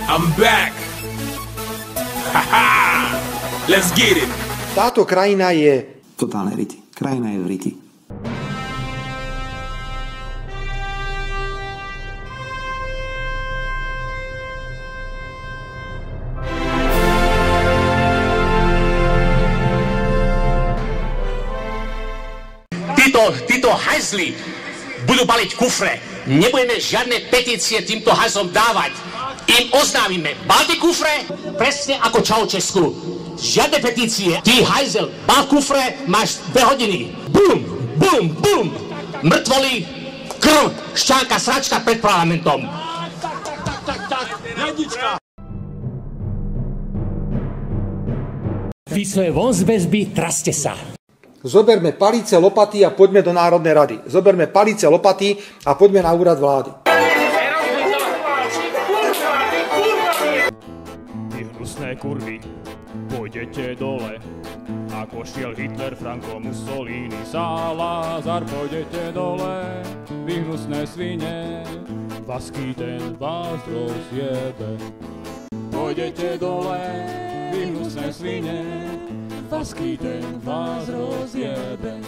I'm back. Haha. Let's get it. Táto krajina je... Totálne riti. Krajina je v riti. Títo hajzli budú baliť kufre. Nebudeme žiadne petície týmto hajzlom dávať. Im oznámime, balte kufre, presne ako Čaučesku. Žiadne petície. Ty hajzel, bal kufre, máš 2 hodiny. Bum, bum, bum. Mŕtvoly, krv, šťánka, sračka pred parlamentom. Fico je von z väzby, traste sa. Zoberme palice, lopaty a poďme do Národnej rady. Zoberme palice, lopaty a poďme na úrad vlády. Ty hnusné kurvy, pôjdete dole. Ako šiel Hitler, Franco, Mussolini, Salazar, pôjdete dole. Vy hnusné svine, vasky ten vás rozjebe. Pôjdete dole, vy hnusné svine, vasky ten vás rozjebe.